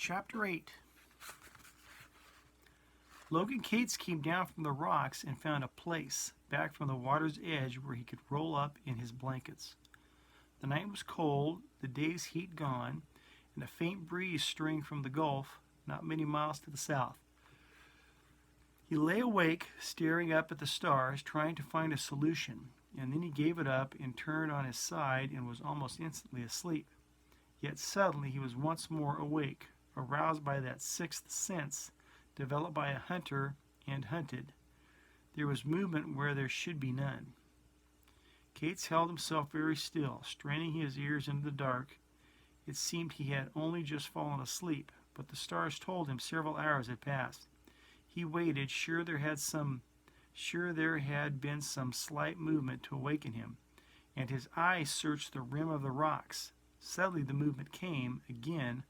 Chapter 8. Logan Cates came down from the rocks and found a place back from the water's edge where he could roll up in his blankets. The night was cold, the day's heat gone, and a faint breeze stirring from the Gulf not many miles to the south. He lay awake, staring up at the stars, trying to find a solution, and then he gave it up and turned on his side and was almost instantly asleep. Yet suddenly he was once more awake, aroused by that sixth sense developed by a hunter and hunted. There was movement where there should be none. Cates held himself very still, straining his ears into the dark. It seemed he had only just fallen asleep, but the stars told him several hours had passed. He waited, sure there had been some slight movement to awaken him, and his eyes searched the rim of the rocks. Suddenly the movement came again,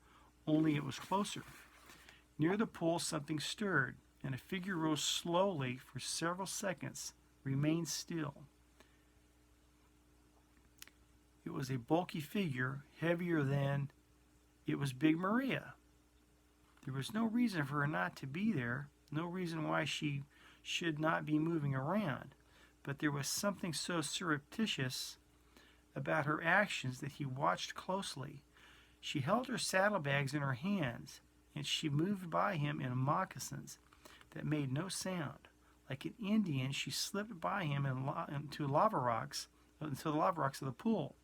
only it was closer. Near the pool something stirred, and a figure rose slowly for several seconds, remained still. It was a bulky figure, heavier than... It was Big Maria. There was no reason for her not to be there, no reason why she should not be moving around, but there was something so surreptitious about her actions that he watched closely. She held her saddlebags in her hands, and she moved by him in moccasins that made no sound. Like an Indian, she slipped by him into the lava rocks of the pool,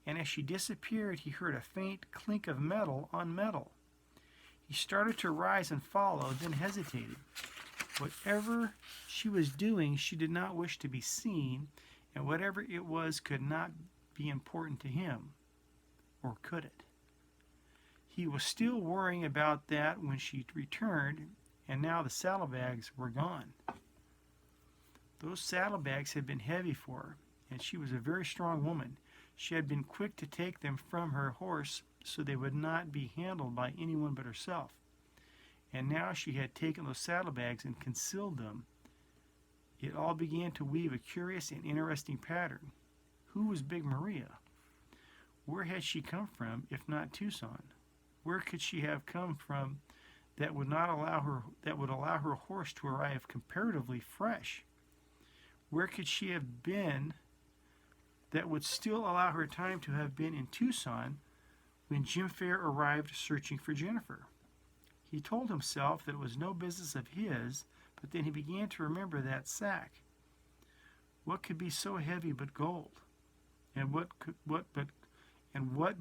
and as she disappeared, he heard a faint clink of metal on metal. He started to rise and follow, then hesitated. Whatever she was doing, she did not wish to be seen, and whatever it was could not be important to him. Or could it? He was still worrying about that when she returned, and now the saddlebags were gone. Those saddlebags had been heavy for her, and she was a very strong woman. She had been quick to take them from her horse so they would not be handled by anyone but herself. And now she had taken those saddlebags and concealed them. It all began to weave a curious and interesting pattern. Who was Big Maria? Where had she come from, if not Tucson? Where could she have come from that would allow her horse to arrive comparatively fresh? Where could she have been that would still allow her time to have been in Tucson when Jim Fair arrived searching for Jennifer? He told himself that it was no business of his, but then he began to remember that sack. What could be so heavy but gold? And what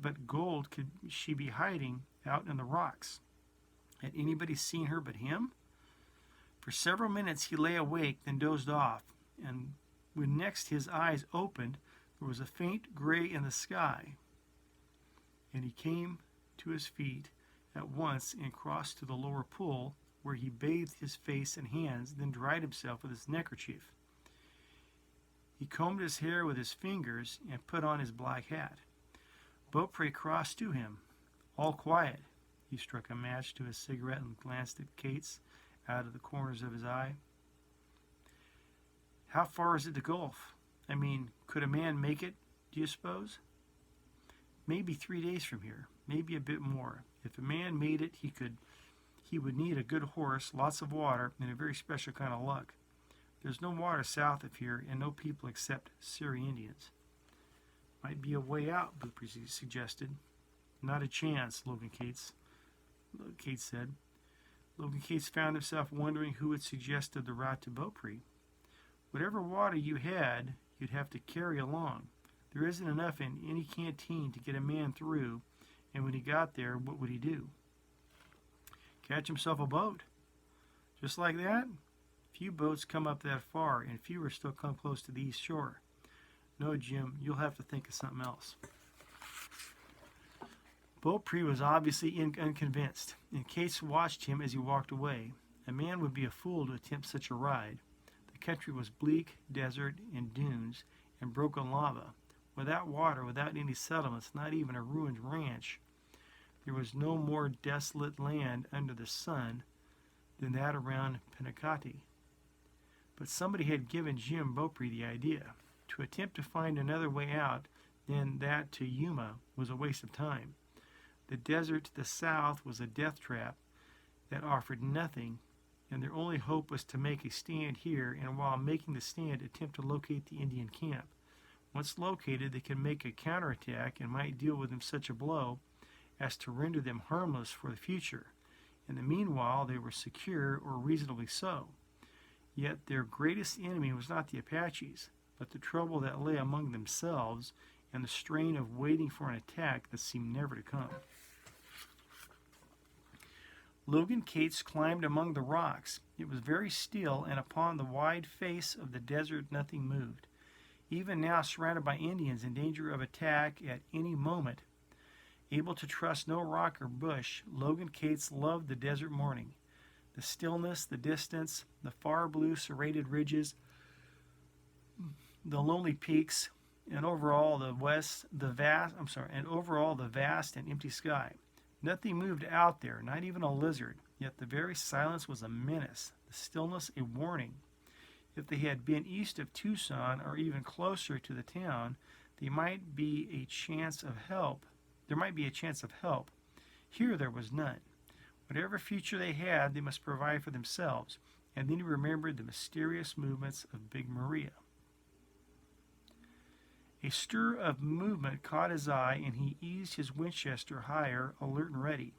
but gold could she be hiding out in the rocks? Had anybody seen her but him? For several minutes he lay awake, then dozed off, and when next his eyes opened, there was a faint gray in the sky, and he came to his feet at once and crossed to the lower pool, where he bathed his face and hands, then dried himself with his neckerchief. He combed his hair with his fingers and put on his black hat. Beaupre crossed to him. All quiet. He struck a match to his cigarette and glanced at Cates out of the corners of his eye. How far is it to Gulf? I mean, could a man make it, do you suppose? Maybe 3 days from here, maybe a bit more. If a man made it, he would need a good horse, lots of water, and a very special kind of luck. There's no water south of here, and no people except Seri Indians. Might be a way out, Beaupre suggested. Not a chance, Cates said. Logan Cates found himself wondering who had suggested the route to Beaupre. Whatever water you had, you'd have to carry along. There isn't enough in any canteen to get a man through, and when he got there, what would he do? Catch himself a boat. Just like that? Few boats come up that far, and fewer still come close to the east shore. No, Jim, you'll have to think of something else. Beaupre was obviously unconvinced, and Cates watched him as he walked away. A man would be a fool to attempt such a ride. The country was bleak, desert, and dunes, and broken lava. Without water, without any settlements, not even a ruined ranch, there was no more desolate land under the sun than that around Pinacate. But somebody had given Jim Beaupre the idea. To attempt to find another way out than that to Yuma was a waste of time. The desert to the south was a death trap that offered nothing, and their only hope was to make a stand here, and while making the stand, attempt to locate the Indian camp. Once located, they could make a counterattack and might deal with them such a blow as to render them harmless for the future. In the meanwhile, they were secure, or reasonably so. Yet their greatest enemy was not the Apaches, but the trouble that lay among themselves and the strain of waiting for an attack that seemed never to come. Logan Cates climbed among the rocks. It was very still, and upon the wide face of the desert nothing moved. Even now, surrounded by Indians in danger of attack at any moment, able to trust no rock or bush, Logan Cates loved the desert morning. The stillness, the distance, the far blue serrated ridges, the lonely peaks, and overall the vast and empty sky. Nothing moved out there, not even a lizard, yet the very silence was a menace, the stillness a warning. If they had been east of Tucson or even closer to the town, there might be a chance of help. Here there was none. Whatever future they had, they must provide for themselves. And then he remembered the mysterious movements of Big Maria. A stir of movement caught his eye, and he eased his Winchester higher, alert and ready.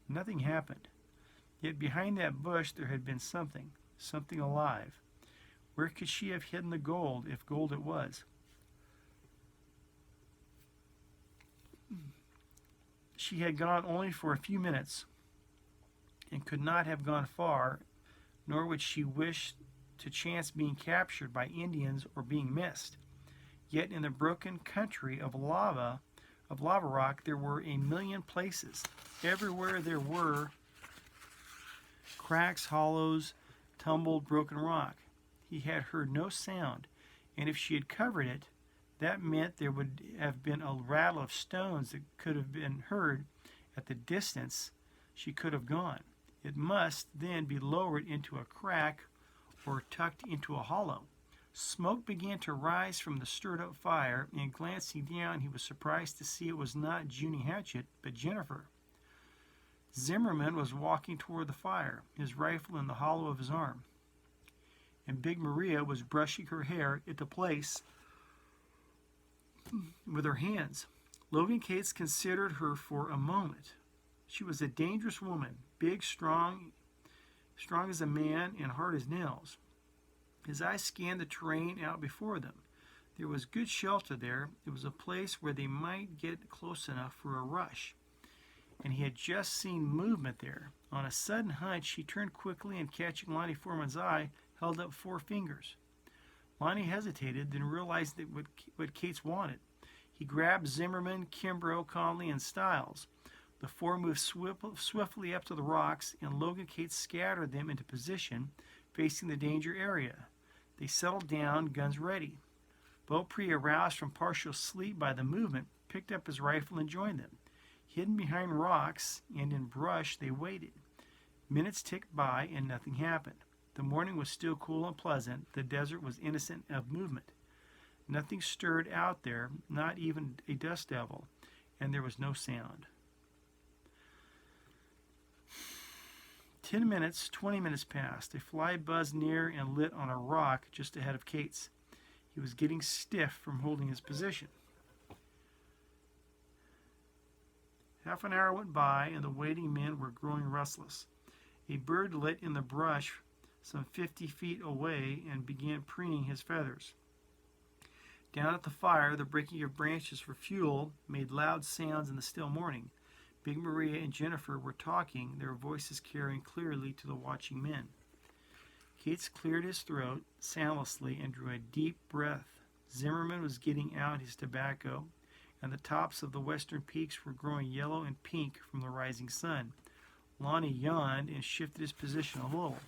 Nothing happened. Yet behind that bush there had been something alive. Where could she have hidden the gold, if gold it was? She had gone only for a few minutes, and could not have gone far, nor would she wish to chance being captured by Indians or being missed. Yet in the broken country of lava rock, there were a million places. Everywhere there were cracks, hollows, tumbled, broken rock. He had heard no sound, and if she had covered it, that meant there would have been a rattle of stones that could have been heard at the distance she could have gone. It must then be lowered into a crack or tucked into a hollow. Smoke began to rise from the stirred-up fire, and glancing down, he was surprised to see it was not Junie Hatchett, but Jennifer. Zimmerman was walking toward the fire, his rifle in the hollow of his arm, and Big Maria was brushing her hair at the place with her hands. Logan Cates considered her for a moment. She was a dangerous woman, big, strong as a man, and hard as nails. His eyes scanned the terrain out before them. There was good shelter there. It was a place where they might get close enough for a rush. And he had just seen movement there. On a sudden hunch, he turned quickly and, catching Lonnie Foreman's eye, held up 4 fingers. Lonnie hesitated, then realized that what Cates wanted. He grabbed Zimmerman, Kimbrough, Conley, and Stiles. The 4 moved swiftly up to the rocks, and Logan Cates scattered them into position, facing the danger area. They settled down, guns ready. Beaupre, aroused from partial sleep by the movement, picked up his rifle and joined them. Hidden behind rocks and in brush, they waited. Minutes ticked by, and nothing happened. The morning was still cool and pleasant. The desert was innocent of movement. Nothing stirred out there, not even a dust devil, and there was no sound. 10 minutes, 20 minutes passed. A fly buzzed near and lit on a rock just ahead of Cates. He was getting stiff from holding his position. Half an hour went by, and the waiting men were growing restless. A bird lit in the brush some 50 feet away and began preening his feathers. Down at the fire, the breaking of branches for fuel made loud sounds in the still morning. Big Maria and Jennifer were talking, their voices carrying clearly to the watching men. Cates cleared his throat soundlessly and drew a deep breath. Zimmerman was getting out his tobacco, and the tops of the western peaks were growing yellow and pink from the rising sun. Lonnie yawned and shifted his position a little.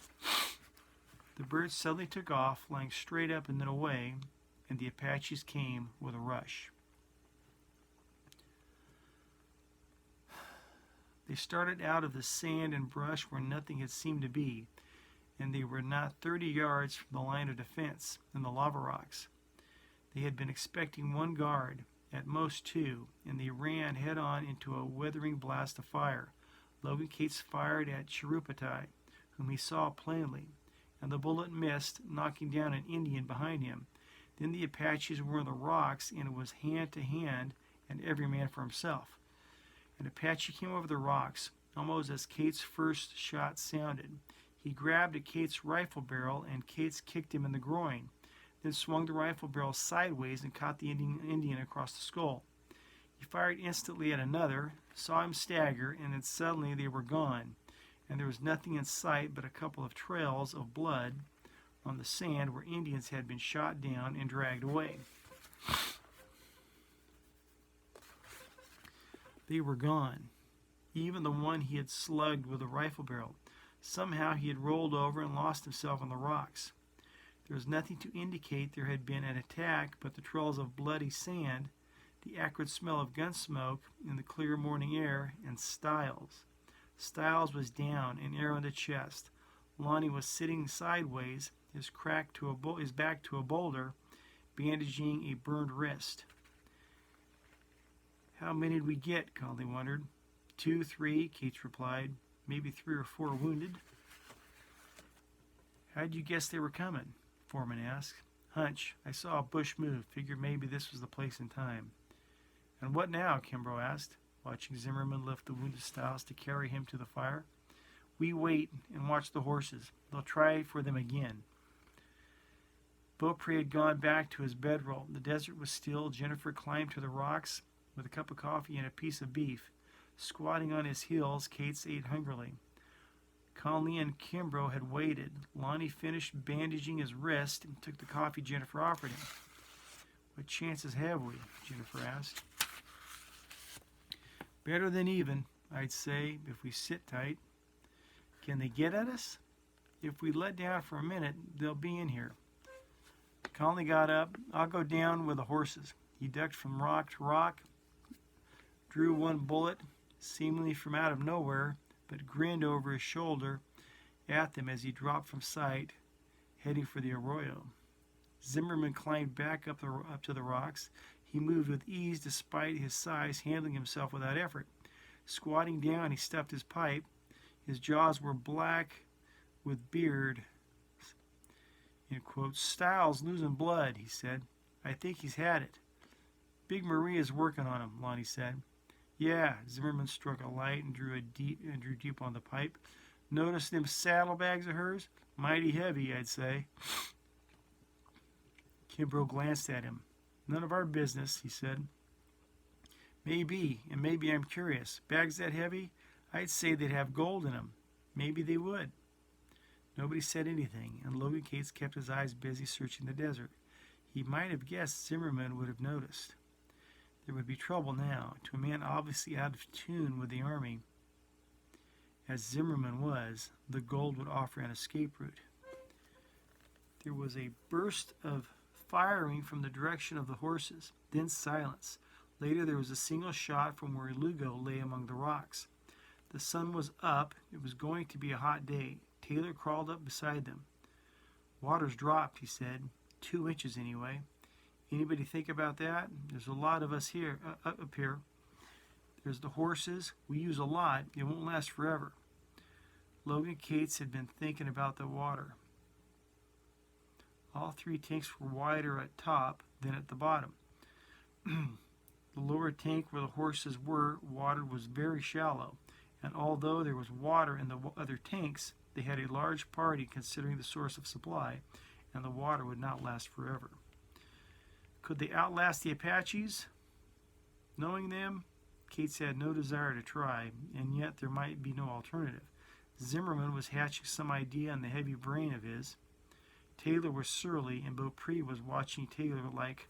The bird suddenly took off, flying straight up and then away, and the Apaches came with a rush. They started out of the sand and brush where nothing had seemed to be, and they were not 30 yards from the line of defense and the lava rocks. They had been expecting one guard. at most 2, and they ran head-on into a withering blast of fire. Logan Cates fired at Cherupatai, whom he saw plainly, and the bullet missed, knocking down an Indian behind him. Then the Apaches were on the rocks, and it was hand to hand, and every man for himself. An Apache came over the rocks, almost as Cates' first shot sounded. He grabbed at Cates' rifle barrel, and Cates kicked him in the groin, then swung the rifle barrel sideways and caught the Indian across the skull. He fired instantly at another, saw him stagger, and then suddenly they were gone, and there was nothing in sight but a couple of trails of blood on the sand where Indians had been shot down and dragged away. They were gone, even the one he had slugged with a rifle barrel. Somehow he had rolled over and lost himself on the rocks. There was nothing to indicate there had been an attack but the trails of bloody sand, the acrid smell of gun smoke in the clear morning air, and Stiles. Stiles was down, an arrow in the chest. Lonnie was sitting sideways, his back to a boulder, bandaging a burned wrist. How many did we get? Conley wondered. 2, 3, Cates replied. Maybe 3 or 4 wounded. How'd you guess they were coming? Foreman asked. Hunch. I saw a bush move. Figured maybe this was the place and time. And what now? Kimbrough asked, watching Zimmerman lift the wounded Stiles to carry him to the fire. We wait and watch the horses. They'll try for them again. Beaupre had gone back to his bedroll. The desert was still. Jennifer climbed to the rocks with a cup of coffee and a piece of beef. Squatting on his heels, Cates ate hungrily. Conley and Kimbrough had waited. Lonnie finished bandaging his wrist and took the coffee Jennifer offered him. What chances have we? Jennifer asked. Better than even, I'd say, if we sit tight. Can they get at us? If we let down for a minute, they'll be in here. Conley got up. I'll go down with the horses. He ducked from rock to rock, drew one bullet, seemingly from out of nowhere, but grinned over his shoulder at them as he dropped from sight, heading for the arroyo. Zimmerman climbed back up to the rocks. He moved with ease despite his size, handling himself without effort. Squatting down, he stuffed his pipe. His jaws were black with beard. In quotes, Stiles losing blood, he said. I think he's had it. Big Maria's working on him, Lonnie said. Yeah, Zimmerman struck a light and drew deep on the pipe. Notice them saddlebags of hers? Mighty heavy, I'd say. Kimbrough glanced at him. None of our business, he said. Maybe, and maybe I'm curious. Bags that heavy? I'd say they'd have gold in them. Maybe they would. Nobody said anything, and Logan Cates kept his eyes busy searching the desert. He might have guessed Zimmerman would have noticed. There would be trouble now. To a man obviously out of tune with the army, as Zimmerman was, the gold would offer an escape route. There was a burst of firing from the direction of the horses, then silence. Later there was a single shot from where Lugo lay among the rocks. The sun was up. It was going to be a hot day. Taylor crawled up beside them. Water's dropped, he said. 2 inches anyway. Anybody think about that? There's a lot of us here, up here. There's the horses. We use a lot. It won't last forever. Logan Cates had been thinking about the water. All 3 tanks were wider at top than at the bottom. The lower tank where the horses were, water was very shallow, and although there was water in the other tanks, they had a large party considering the source of supply, and the water would not last forever. Could they outlast the Apaches? Knowing them, Cates had no desire to try, and yet there might be no alternative. Zimmerman was hatching some idea in the heavy brain of his. Taylor was surly, and Beaupre was watching Taylor like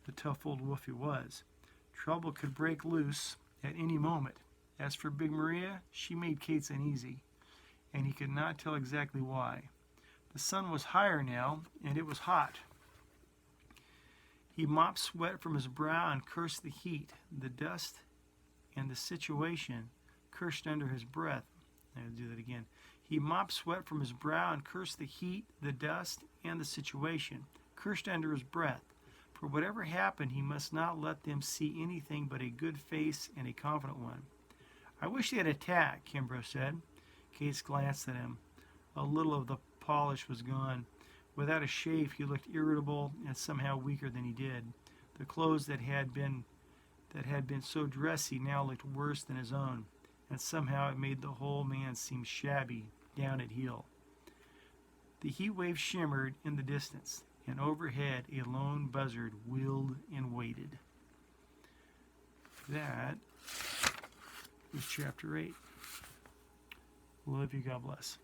the tough old wolf he was. Trouble could break loose at any moment. As for Big Maria, she made Cates uneasy, and he could not tell exactly why. The sun was higher now, and it was hot. He mopped sweat from his brow and cursed the heat, the dust, and the situation, cursed under his breath. I'll do that again. He mopped sweat from his brow and cursed the heat, the dust, and the situation, cursed under his breath. For whatever happened, he must not let them see anything but a good face and a confident one. I wish they'd attack, Kimbrough said. Case glanced at him. A little of the polish was gone. Without a shave, he looked irritable and somehow weaker than he did. The clothes that had been so dressy now looked worse than his own, and somehow it made the whole man seem shabby, down at heel. The heat wave shimmered in the distance, and overhead a lone buzzard wheeled and waited. That was chapter 8. Love you, God bless.